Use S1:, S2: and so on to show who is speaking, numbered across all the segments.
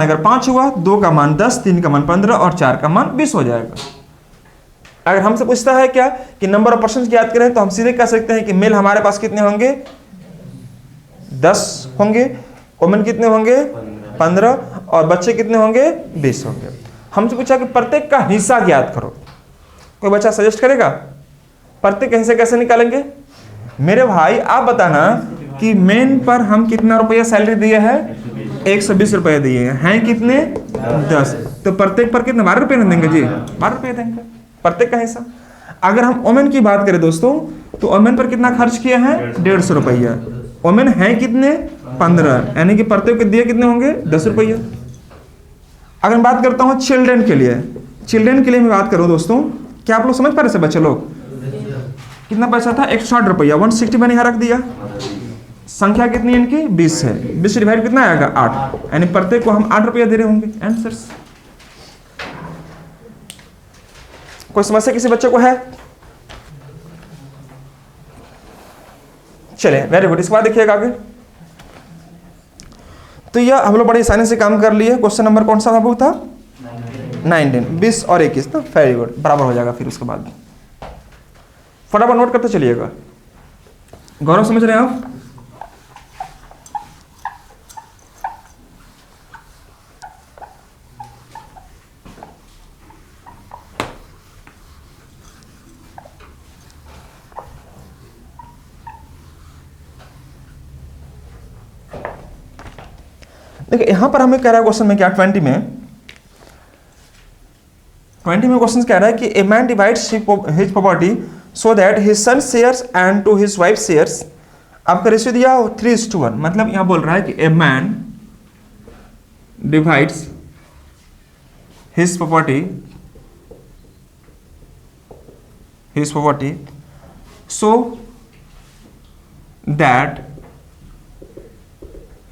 S1: अगर 5 हुआ, 2 का मान 10, 3 का मान 15 और 4 का मान 20 हो जाएगा। अगर हमसे पूछता है क्या कि नंबर ऑफ पर्सन याद करें, तो हम सीधे कह सकते हैं कि मेल हमारे पास कितने होंगे, 10 होंगे, वुमेन कितने होंगे, 15 और बच्चे कितने होंगे, 20 होंगे। हमसे पूछा कि प्रत्येक का हिस्सा ज्ञात करो, कोई बच्चा सजेस्ट करेगा प्रत्येक हिस्से कैसे निकालेंगे? मेरे भाई आप बताना कि मेन पर हम कितना रुपया सैलरी दिए हैं, 120 रुपये दिए हैं कितने, 10, तो प्रत्येक पर कितने, 12 रुपये देंगे जी, 12 रुपये देंगे प्रत्येक का हिस्सा। अगर हम वुमेन की बात करें दोस्तों, तो वुमेन पर कितना खर्च किया है, 150 रुपया, वुमेन है कितने, 15, यानी कि प्रत्येक के दिए कितने होंगे, 10 रुपया। अगर मैं बात करता हूँ चिल्ड्रन के लिए, चिल्ड्रन के लिए मैं बात करूँ दोस्तों, क्या आप लोग समझ पा रहे हैं बच्चे लोग? कितना पैसा था, 160 रुपया, 160 मैंने यहाँ रख दिया। संख्या कितनी है इनकी, 20 है, 20 डिवाइड कितना आएगा, 8, यानी प्रत्येक को हम 8 रुपया दे रहे होंगे। आंसर्स। कोई समस्या किसी बच्चे को है? चलिए वेरी गुड। इसके बाद देखिएगा आगे, तो यह हम लोग बड़ी आसानी से काम कर लिए। क्वेश्चन नंबर कौन सा था, 19, 20 और 21 ना, वेरी गुड, बराबर हो जाएगा। फिर उसके बाद फटाफट नोट करते चलिएगा। गौरव समझ रहे हैं आप? देखिए यहां पर हमें कह रहा है क्वेश्चन में क्या, 20 में क्वेश्चन कह रहा है कि a man divides his property so that his son shares and to his wife shares. आपका रेशियो दिया 3:1, मतलब यहां बोल रहा है कि a man divides his property so that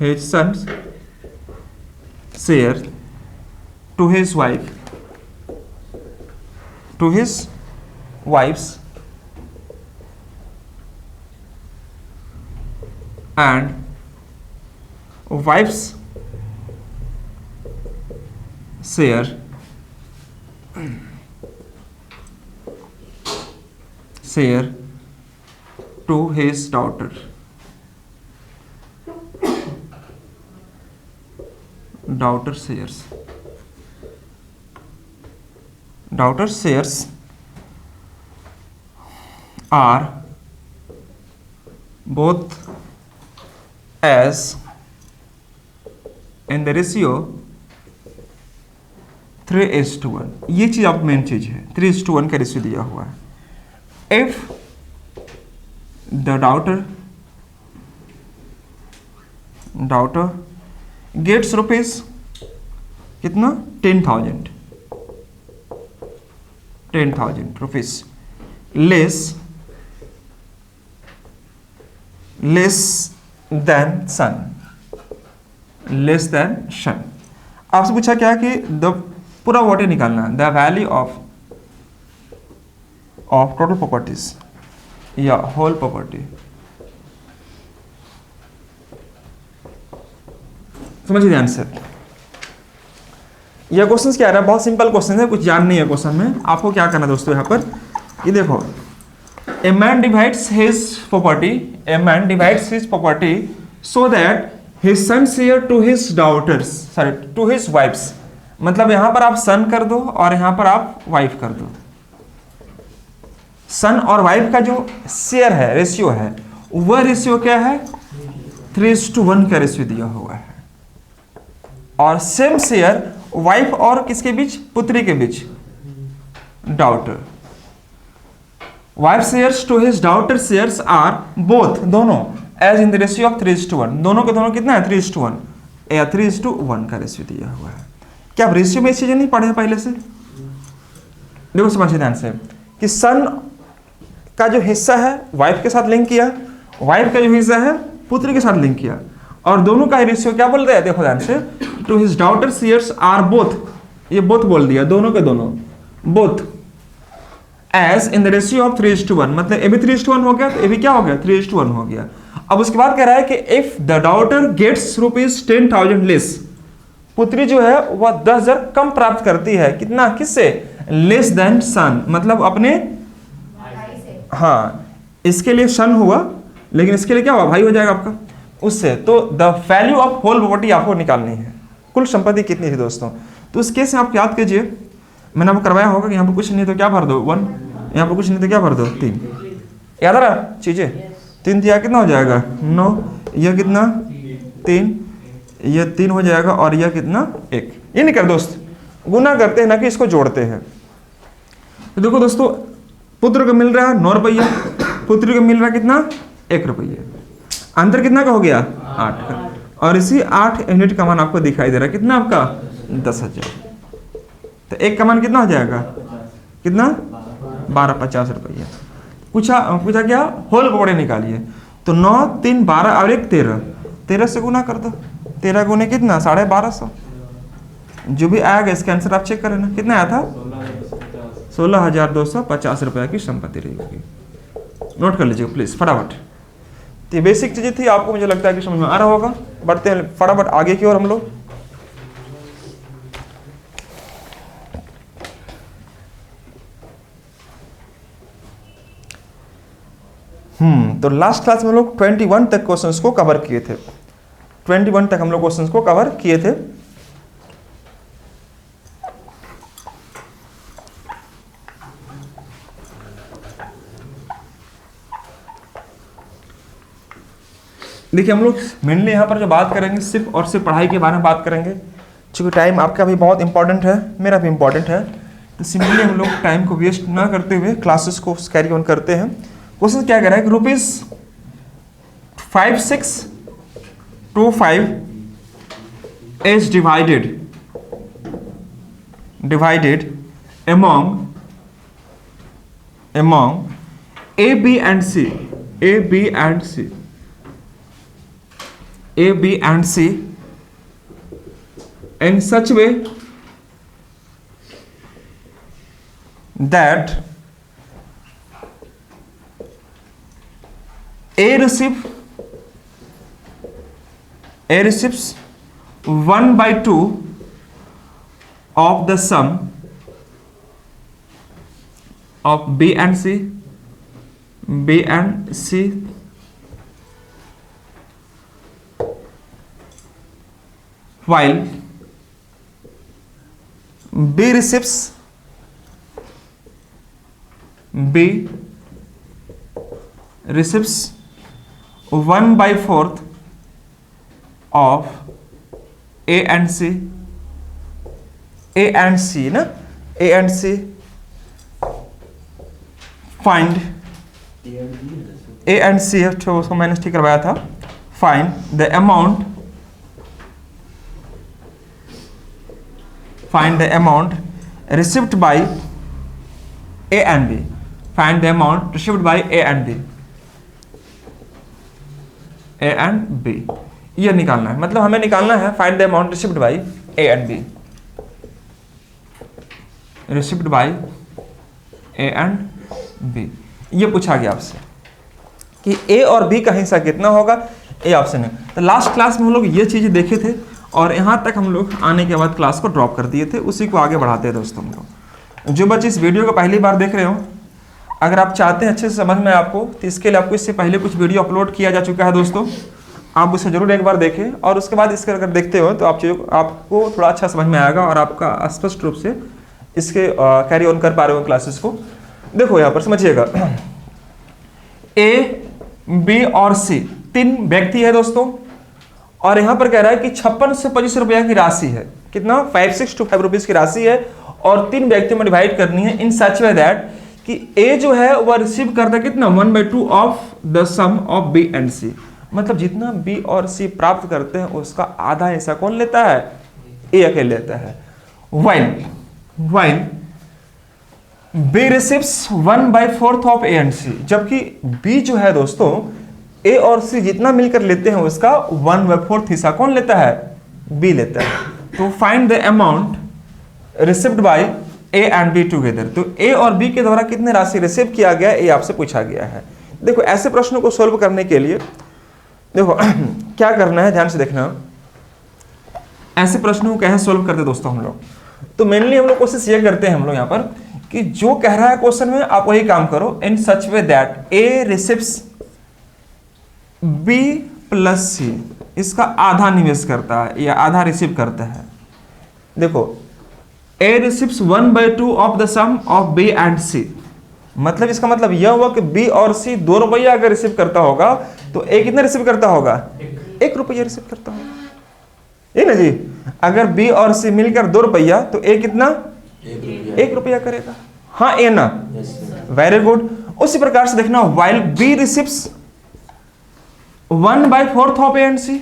S1: his son share to his wife's and wife's share to his daughter. Daughter shares are both as in the ratio 3:1। ये चीज आप मेन चीज है, 3:1 का रेशियो दिया हुआ है। If the daughter gets rupees कितना, 10,000 रुपीज लेस देन सन। आपसे पूछा क्या कि द पूरा वॉट निकालना है, the value of total properties या होल प्रॉपर्टी। समझिए ध्यान से, यह क्वेश्चन क्या है, बहुत सिंपल क्वेश्चन है, कुछ जान नहीं है क्वेश्चन में। आपको क्या करना है दोस्तों, यहाँ पर ये देखो, a man divides his property so that his son share to his daughters, sorry to his wife's. मतलब यहाँ पर आप सन कर दो और यहाँ पर आप वाइफ कर दो। सन और वाइफ का जो शेयर है, रेशियो है, वह रेशियो क्या है, 3:1 का रेशियो दिया हुआ है। और सेम शेयर वाइफ और किसके बीच, पुत्री के बीच, daughter. Wife shares to his daughter shares are both, दोनों, as in the ratio of 3:1। दोनों के दोनों कितना है, 3:1 या 3:1 का रेशियो दिया हुआ है। क्या आप रेशियो में चीजें नहीं पढ़े हैं पहले से? देखो समझिए ध्यान से कि सन का जो हिस्सा है वाइफ के साथ लिंक किया, वाइफ का जो हिस्सा है पुत्री के साथ लिंक किया, और दोनों का रेशियो क्या बोल रहे हैं, देखो ध्यान से, to his daughter shares are both, ये बोथ बोल दिया, दोनों के दोनों, both as in the ratio of 3:1। मतलब ये भी 3:1 हो गया, तो ये भी क्या हो गया, 3:1 हो गया। अब उसके बाद कह रहा है कि if the daughter gets rupees 10,000 less, पुत्री जो है वह 10,000 कम प्राप्त करती है, कितना, किससे, लेस देन सन, मतलब अपने, हाँ इसके लिए सन हुआ, लेकिन इसके लिए क्या हुआ, भाई हो जाएगा आपका उससे। तो the value of whole property आपको निकालनी है, कुल संपत्ति कितनी थी दोस्तों। तो उस केस में आप याद कीजिए, मैंने आपको करवाया होगा कि यहाँ पर कुछ नहीं तो क्या भर दो 1, यहाँ पर कुछ नहीं तो क्या भर दो 3, याद आ रहा चीजें, 3 दिया कितना हो जाएगा 9, यह कितना 3, यह 3 हो जाएगा, और यह कितना 1। ये नहीं कर दोस्त, गुना करते हैं ना कि इसको जोड़ते हैं। तो देखो दोस्तों, पुत्र को मिल रहा है 9 रुपया, पुत्री को मिल रहा है कितना 1 रुपया, अंतर कितना का हो गया 8 का, और इसी 8 यूनिट का मान आपको दिखाई दे रहा है कितना, आपका 10,000। तो एक का मान कितना हो जाएगा, कितना 1250 रुपया। पूछा क्या, होल प्रॉपर्टी निकालिए। तो 9 3 12 और 1 13, 13 से गुना कर दो, 13 गुने कितना 1250, जो भी आएगा इसका आंसर आप चेक करें ना, कितना आया था 16,250 रुपया की संपत्ति रहेगी। नोट कर लीजिएगा प्लीज फटाफट। तो ये बेसिक चीजें थी, आपको मुझे लगता है कि समझ में आ रहा होगा। बढ़ते हैं फटाफट आगे की ओर हम लोग। तो लास्ट क्लास में हम लोग 21 तक क्वेश्चंस को कवर किए थे, 21 तक हम लोग क्वेश्चंस को कवर किए थे। देखिए हम लोग मेनली यहाँ पर जो बात करेंगे सिर्फ और सिर्फ पढ़ाई के बारे में बात करेंगे, क्योंकि टाइम आपका भी बहुत इंपॉर्टेंट है, मेरा भी इंपॉर्टेंट है। तो सिंपली हम लोग टाइम को वेस्ट ना करते हुए क्लासेस को कैरी ऑन करते हैं। क्वेश्चन क्या कह रहा है कि ₹5625 is divided among A, B and C, A, B and C, A, B and C in such way that A receives 1/2 of the sum of B and C, while B receives 1/4 of A and C, ना, A and C find A and C है, तो उसको मैंने ठीक करवाया था। find the amount received by A and B, find the amount received by A and B, ये निकालना है। मतलब हमें निकालना है find the amount received bye A and B, received by A and B। ये पूछा गया आपसे कि A और B का हिस्सा कितना होगा, ए ऑप्शन है। तो लास्ट क्लास में हम लोग ये चीज़ें देखे थे और यहाँ तक हम लोग आने के बाद क्लास को ड्रॉप कर दिए थे, उसी को आगे बढ़ाते हैं दोस्तों। हम लोग जो बच्चे इस वीडियो को पहली बार देख रहे हो, अगर आप चाहते हैं अच्छे से समझ में आपको, तो इसके लिए आपको इससे पहले कुछ वीडियो अपलोड किया जा चुका है दोस्तों, आप उसे जरूर एक बार देखें और उसके बाद इसके अगर देखते हो तो आपको थोड़ा अच्छा समझ में आएगा और आपका स्पष्ट रूप से इसके कैरी ऑन कर पा रहे हो क्लासेस को। देखो यहाँ पर समझिएगा, ए, बी और सी 3 व्यक्ति है दोस्तों, और यहाँ पर कह रहा है कि 56 से 25 रुपया की राशि है, कितना 5625 रुपीज की राशि है, और 3 व्यक्तियों में डिवाइड करनी है इन सच वे दैट कि ए जो है वह रिसीव करता है कितना 1/2 of the sum of B and C. मतलब जितना बी और सी प्राप्त करते हैं उसका आधा हिस्सा कौन लेता है, ए अकेले लेता है। while B receives 1/4 of A and C, जबकि बी जो है दोस्तों ए और सी जितना मिलकर लेते हैं उसका 1/4 हिस्सा कौन लेता है, बी लेता है। तो find the amount received by A and be together. तो ए और बी के द्वारा कितने राशि रिसीव किया गया, ये आपसे पूछा गया है। देखो ऐसे प्रश्नों को सोल्व करने के लिए देखो क्या करना है, ध्यान से देखना। ऐसे प्रश्नों को कैसे सोल्व करते दोस्तों हम लोग। तो मेनली हम लोग कोशिश ये करते हैं हम लोग यहाँ पर कि जो कह रहा है क्वेश्चन में आप वही काम करो, in such way that A receives B plus C, इसका आधा निवेश करता है या आधा रिसीव करता है। देखो A receives 1/2 of the sum of B and C, मतलब इसका मतलब यह हुआ कि बी और सी 2 रुपया अगर रिसीव करता होगा तो ए कितना रिसीव करता होगा, 1 रुपया रिसीव करता होगा, ये ना जी। अगर बी और सी मिलकर 2 रुपया तो ए कितना, 1 रुपया करेगा, हाँ ए ना, वेरी गुड। उसी प्रकार से देखना while B receives 1/4 of A and C,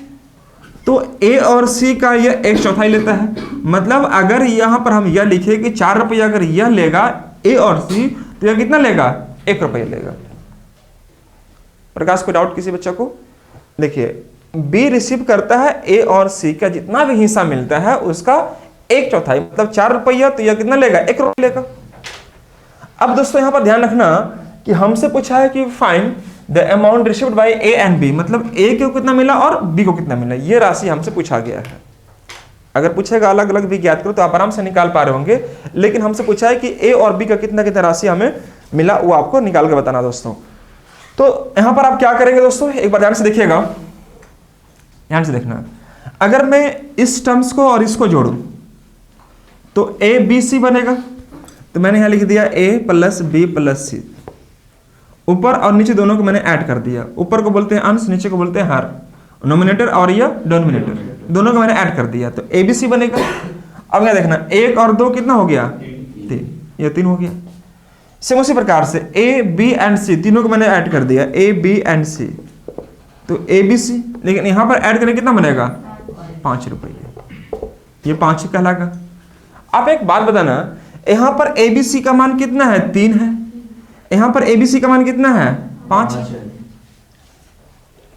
S1: तो ए और सी का यह 1/4 लेता है। मतलब अगर यहां पर हम यह लिखे कि 4 रुपया अगर यह लेगा ए और सी तो यह कितना लेगा, 1 रुपया लेगा। प्रकाश, कोई डाउट किसी बच्चा को? देखिए बी रिसीव करता है ए और सी का जितना भी हिस्सा मिलता है उसका 1/4, मतलब 4 रुपया, तो यह कितना लेगा, 1 रुपया लेगा। अब दोस्तों यहां पर ध्यान रखना कि हमसे पूछा है कि find the amount received by A and B, मतलब ए को कितना मिला और बी को कितना मिला, ये राशि हमसे पूछा गया है। अगर पूछेगा अलग अलग भी ज्ञात करो तो आप आराम से निकाल पा रहे होंगे, लेकिन हमसे पूछा है कि ए और बी का कितना कितना राशि हमें मिला, वो आपको निकाल के बताना दोस्तों। तो यहां पर आप क्या करेंगे दोस्तों, एक बार ध्यान से देखिएगा, ध्यान से देखना। अगर मैं इस टर्म्स को और इसको जोड़ूं तो ए बी सी बनेगा, तो मैंने यहां लिख दिया ए प्लस बी प्लस सी, ऊपर और नीचे दोनों को मैंने ऐड कर दिया। ऊपर को बोलते हैं अंश, नीचे को बोलते हैं हर, नोमिनेटर और या डिनोमिनेटर, दोनों को मैंने ऐड कर दिया, तो ए बी सी बनेगा। अब क्या देखना, 1 और 2 कितना हो गया, 3, ये 3 हो गया। सेम उसी प्रकार से ए बी एंड सी, तीनों को मैंने ऐड कर दिया, ए बी एंड सी, तो ए बी सी, लेकिन यहां पर ऐड करने कितना बनेगा, 5 रुपये, ये 5 कहलाएगा। आप एक बात बताना, यहां पर ए बी सी का मान कितना है, 3 है, यहां पर ए बी सी का मान कितना है, 5 है,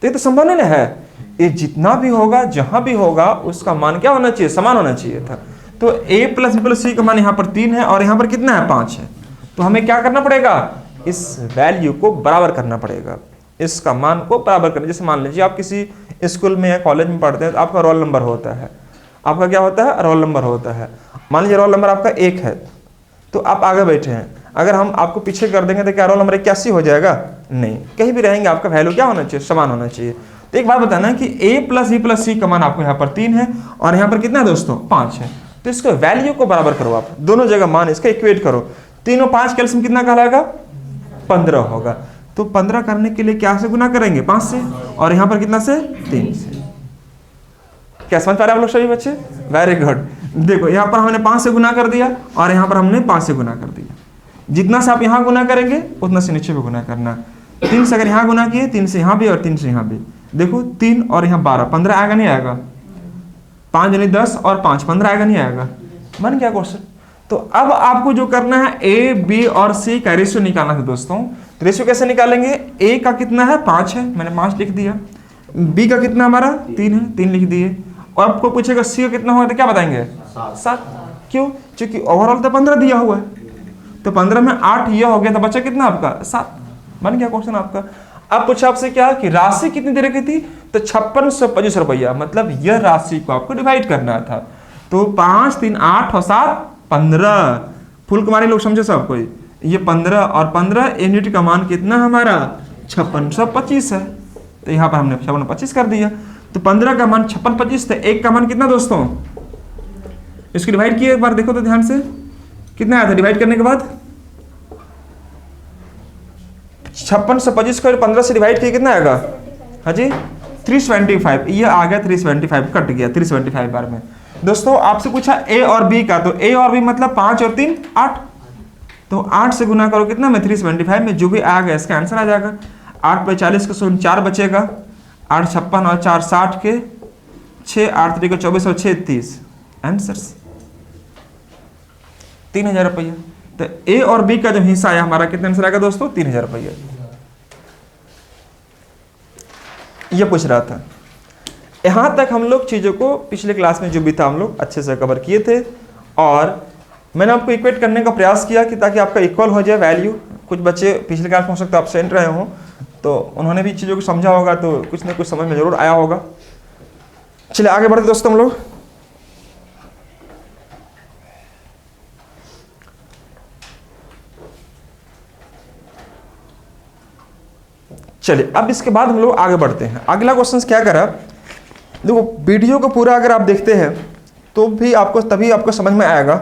S1: तो ये तो संभव नहीं है। ये जितना भी होगा जहां भी होगा उसका मान क्या होना चाहिए, समान होना चाहिए था। तो a प्लस बी प्लस सी का मान यहाँ पर 3 है और यहाँ पर कितना है, 5 है, तो हमें क्या करना पड़ेगा, इस वैल्यू को बराबर करना पड़ेगा, इसका मान को बराबर करना। जैसे मान लीजिए आप किसी स्कूल में या कॉलेज में पढ़ते हैं तो आपका रोल नंबर होता है, आपका क्या होता है, रोल नंबर होता है। मान लीजिए रोल नंबर आपका 1 है, तो आप आगे बैठे हैं, अगर हम आपको पीछे कर देंगे तो क्या रोल नंबर 81 हो जाएगा, नहीं, कहीं भी रहेंगे आपका वैल्यू क्या होना चाहिए, समान होना चाहिए। तो एक बात बताना कि a प्लस बी प्लस सी का मान आपको यहाँ पर 3 है और यहाँ पर कितना है दोस्तों, 5 है, तो इसको वैल्यू को बराबर करो, आप दोनों जगह मान इसका इक्वेट करो, 3 और 5 कैल्सियम कितना कहलाएगा, 15 होगा। तो 15 करने के लिए क्या से गुना करेंगे, 5 से, और यहाँ पर कितना से, 3 से। क्या समझ पा रहे हैं आप लोग सभी बच्चे, वेरी गुड। देखो यहाँ पर हमने 5 से गुना कर दिया और यहाँ पर हमने 5 से गुना कर दिया। जितना से आप यहाँ गुना करेंगे उतना से नीचे भी गुना करना। 3 से अगर यहाँ गुना किए, 3 से यहाँ भी और 3 से यहाँ भी, देखो 3 और यहाँ 12, 15 आएगा नहीं आएगा, 5 यानी 10 और 5 15 आएगा नहीं आएगा, बन गया क्वेश्चन। तो अब आपको जो करना है ए बी और सी का रेशियो निकालना है दोस्तों। तो रेशियो कैसे निकालेंगे, ए का कितना है, 5 है, मैंने 5 लिख दिया, बी का कितना हमारा 3 है, 3 लिख दिए, और आपको पूछेगा सी का कितना होगा तो क्या बताएंगे, 7। क्यों, क्योंकि ओवरऑल तो 15 दिया हुआ है, तो 15 में 8 यह हो गया, तो बचा कितना आपका, 7, बन गया क्वेश्चन आपका। अब पूछा आपसे क्या कि राशि कितनी दे रखी थी, तो 5625 रुपया, मतलब यह राशि को आपको डिवाइड करना था। तो 5 3 8 और 7 15, फुल कुमारी लोग समझे सब कोई, ये 15 और 15 यूनिट का मान कितना हमारा 5625 है, तो यहाँ पर हमने 5625 कर दिया। तो 15 का मान 5625 था, 1 का मान कितना दोस्तों, इसको डिवाइड किए एक बार देखो तो ध्यान से, कितना आया था डिवाइड करने के बाद, 5625 को 15 से डिवाइड किया कितना आएगा, हाँ जी 375, ये आ गया 375, कट गया 375 बार में। दोस्तों आपसे पूछा ए और बी का, तो ए और बी मतलब 5 और 3 8, तो 8 से गुना करो कितना में 375 में, जो भी आ गया इसका आंसर आ जाएगा। 8 पे 40 का 4 बचेगा, 8 56 और 4 60 के 6, 8 3 को 24 और 6 30, आंसर्स 3000 रुपया। तो ए और बी का जो हिस्सा आया हमारा कितना आंसर आएगा दोस्तों, 3000 रुपया। ये पूछ रहा था। यहां तक हम लोग चीजों को पिछले क्लास में जो भी था हम लोग अच्छे से कवर किए थे, और मैंने आपको इक्वेट करने का प्रयास किया कि ताकि आपका इक्वल हो जाए वैल्यू। कुछ बच्चे पिछले क्लास में हो सकता है एब्सेंट रहे हों, तो उन्होंने भी चीज़ों को समझा होगा, तो कुछ ना कुछ समझ में जरूर आया होगा। चलिए आगे बढ़ते दोस्तों हम लोग। चलिए अब इसके बाद हम लोग आगे बढ़ते हैं। अगला क्वेश्चन क्या करा, देखो वीडियो को पूरा अगर आप देखते हैं तो भी आपको तभी आपको समझ में आएगा।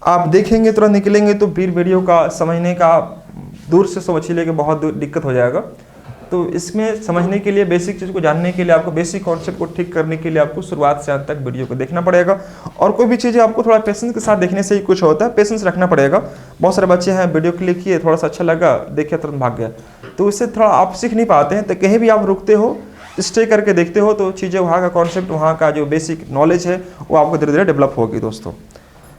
S1: आप देखेंगे तुरंत निकलेंगे तो फिर वीडियो का समझने का दूर से समझिए कि बहुत दिक्कत हो जाएगा। तो इसमें समझने के लिए, बेसिक चीज़ को जानने के लिए, आपको बेसिक कॉन्सेप्ट को ठीक करने के लिए आपको शुरुआत से अंत तक वीडियो को देखना पड़ेगा। और कोई भी चीज़ें आपको थोड़ा पेशेंस के साथ देखने से ही कुछ होता है, पेशेंस रखना पड़ेगा। बहुत सारे बच्चे हैं वीडियो क्लिक किए, थोड़ा सा अच्छा लगा, देखे तुरंत भाग गया, तो इससे थोड़ा आप सीख नहीं पाते हैं। तो कहीं भी आप रुकते हो, स्टे करके देखते हो तो चीज़ें, वहाँ का कॉन्सेप्ट, वहाँ का जो बेसिक नॉलेज है वो आपको धीरे धीरे डेवलप होगी दोस्तों,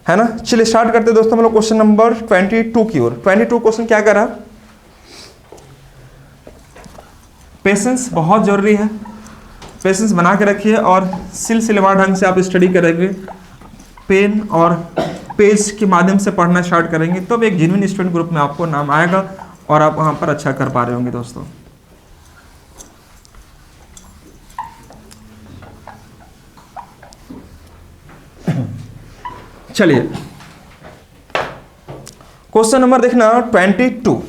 S1: है ना। चलिए स्टार्ट करते हैं दोस्तों हम लोग क्वेश्चन नंबर 22 की ओर। 22 क्वेश्चन क्या कर रहा है, पेशेंस बहुत जरूरी है, पेशेंस बना के रखिए और सिलसिलेवार ढंग से आप स्टडी करेंगे, पेन और पेज के माध्यम से पढ़ना स्टार्ट करेंगे, तब एक जेन्युइन स्टूडेंट ग्रुप में आपको नाम आएगा और आप वहाँ पर अच्छा कर पा रहे होंगे दोस्तों। चलिए क्वेश्चन नंबर देखना 22।